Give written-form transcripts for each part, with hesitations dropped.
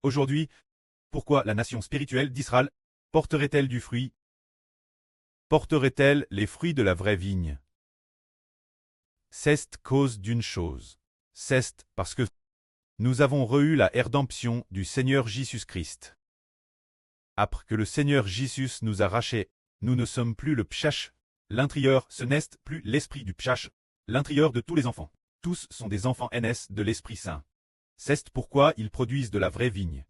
Aujourd'hui, pourquoi la nation spirituelle d'Israël porterait-elle du fruit? Porterait-elle les fruits de la vraie vigne? C'est cause d'une chose. C'est parce que nous avons reçu la rédemption du Seigneur Jésus-Christ. Après que le Seigneur Jésus nous a rachetés, nous ne sommes plus le pshach, l'intérieur, ce n'est plus l'esprit du pshach, l'intérieur de tous les enfants. Tous sont des enfants NS de l'Esprit Saint. C'est pourquoi ils produisent de la vraie vigne.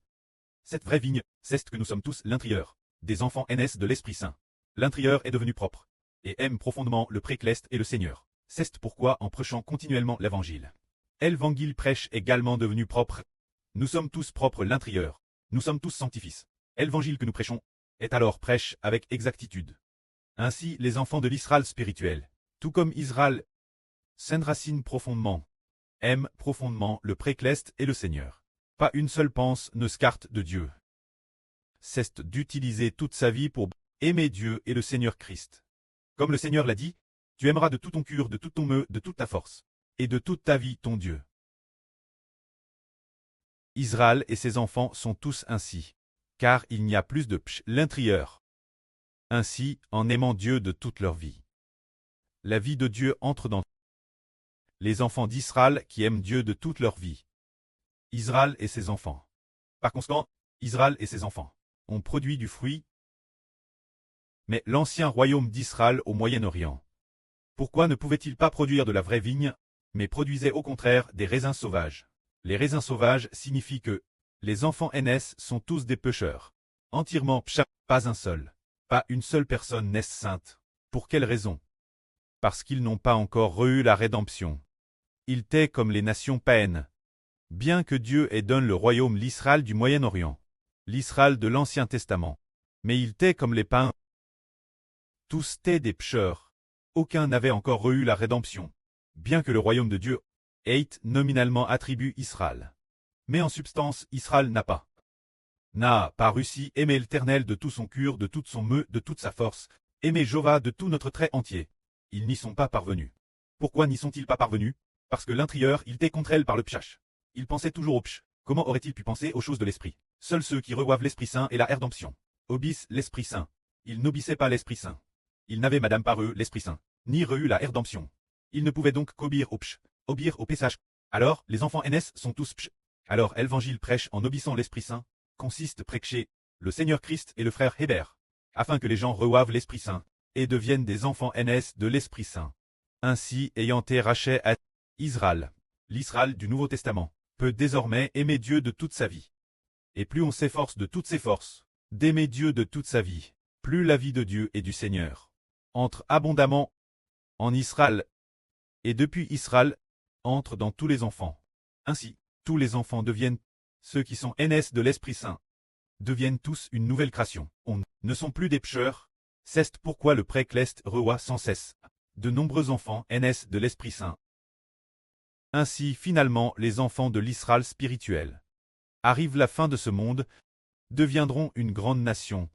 Cette vraie vigne, c'est que nous sommes tous l'intérieur, des enfants NS de l'Esprit Saint. L'intérieur est devenu propre, et aime profondément le précleste et le Seigneur. C'est pourquoi en prêchant continuellement l'Évangile. L'Évangile prêche également devenu propre. Nous sommes tous propres l'intérieur, nous sommes tous sanctifis. L'Évangile que nous prêchons est alors prêche avec exactitude. Ainsi les enfants de l'Israël spirituel, tout comme Israël, s'enracinent profondément, aiment profondément le précleste et le Seigneur. Pas une seule pensée ne s'écarte de Dieu. C'est d'utiliser toute sa vie pour aimer Dieu et le Seigneur Christ. Comme le Seigneur l'a dit, tu aimeras de tout ton cœur, de tout ton meu, de toute ta force, et de toute ta vie ton Dieu. Israël et ses enfants sont tous ainsi, car il n'y a plus de l'intérieur. Ainsi, en aimant Dieu de toute leur vie. La vie de Dieu entre dans les enfants d'Israël qui aiment Dieu de toute leur vie. Israël et ses enfants. Par conséquent, Israël et ses enfants ont produit du fruit, mais l'ancien royaume d'Israël au Moyen-Orient. Pourquoi ne pouvait-il pas produire de la vraie vigne, mais produisait au contraire des raisins sauvages? Les raisins sauvages signifient que les enfants NS sont tous des pécheurs. Entièrement psha, pas un seul. Pas une seule personne n'est sainte. Pour quelle raison? Parce qu'ils n'ont pas encore reçu la rédemption. Ils étaient comme les nations païennes. Bien que Dieu ait donné le royaume l'Israël du Moyen-Orient, l'Israël de l'Ancien Testament, mais ils étaient comme les païens. Tous étaient des pécheurs. Aucun n'avait encore reçu la rédemption, bien que le royaume de Dieu ait nominalement attribué Israël. Mais en substance, Israël n'a pas réussi aimer l'Éternel de tout son cœur, de toute son meu, de toute sa force, aimer Jéhovah de tout notre trait entier. Ils n'y sont pas parvenus. Pourquoi n'y sont-ils pas parvenus? Parce que l'intérieur, il était contre elle par le pshach. Ils pensaient toujours au psh. Comment auraient-ils pu penser aux choses de l'Esprit? Seuls ceux qui reçoivent l'Esprit Saint et la rédemption obéissent l'Esprit Saint. Ils n'obéissaient pas l'Esprit Saint. Ils n'avaient madame par eux l'Esprit Saint, ni reçu la rédemption. Ils ne pouvaient donc qu'obéir au psh, obéir au pessage. Alors, les enfants NS sont tous psh. Alors, l'Évangile prêche en obéissant l'Esprit Saint, consiste prêcher le Seigneur Christ et le frère Hébert, afin que les gens reçoivent l'Esprit Saint et deviennent des enfants NS de l'Esprit Saint. Ainsi, ayant été rachetés à Israël, l'Israël du Nouveau Testament, peut désormais aimer Dieu de toute sa vie. Et plus on s'efforce de toutes ses forces d'aimer Dieu de toute sa vie, plus la vie de Dieu et du Seigneur entre abondamment en Israël, et depuis Israël, entre dans tous les enfants. Ainsi, tous les enfants deviennent, ceux qui sont NS de l'Esprit Saint, deviennent tous une nouvelle création. On ne sont plus des pécheurs. C'est pourquoi le précleste reçoit sans cesse de nombreux enfants NS de l'Esprit Saint. Ainsi, finalement, les enfants de l'Israël spirituel arrive la fin de ce monde, deviendront une grande nation,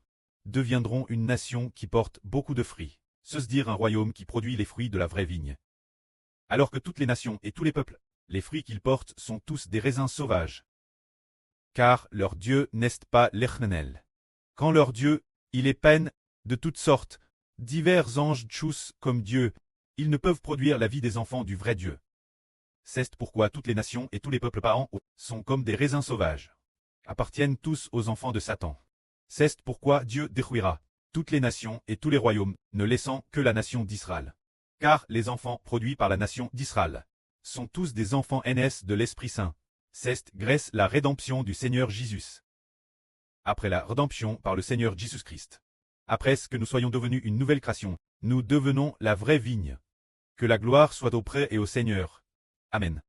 deviendront une nation qui porte beaucoup de fruits, se dire un royaume qui produit les fruits de la vraie vigne. Alors que toutes les nations et tous les peuples, les fruits qu'ils portent sont tous des raisins sauvages. Car leur Dieu n'est pas l'Éternel. Quand leur Dieu, il est peine, de toutes sortes, divers anges tchous comme Dieu, ils ne peuvent produire la vie des enfants du vrai Dieu. C'est pourquoi toutes les nations et tous les peuples païens sont comme des raisins sauvages, appartiennent tous aux enfants de Satan. C'est pourquoi Dieu détruira toutes les nations et tous les royaumes, ne laissant que la nation d'Israël. Car les enfants produits par la nation d'Israël sont tous des enfants NS de l'Esprit Saint. C'est grâce la rédemption du Seigneur Jésus. Après la rédemption par le Seigneur Jésus-Christ, après ce que nous soyons devenus une nouvelle création, nous devenons la vraie vigne. Que la gloire soit auprès et au Seigneur. Amen.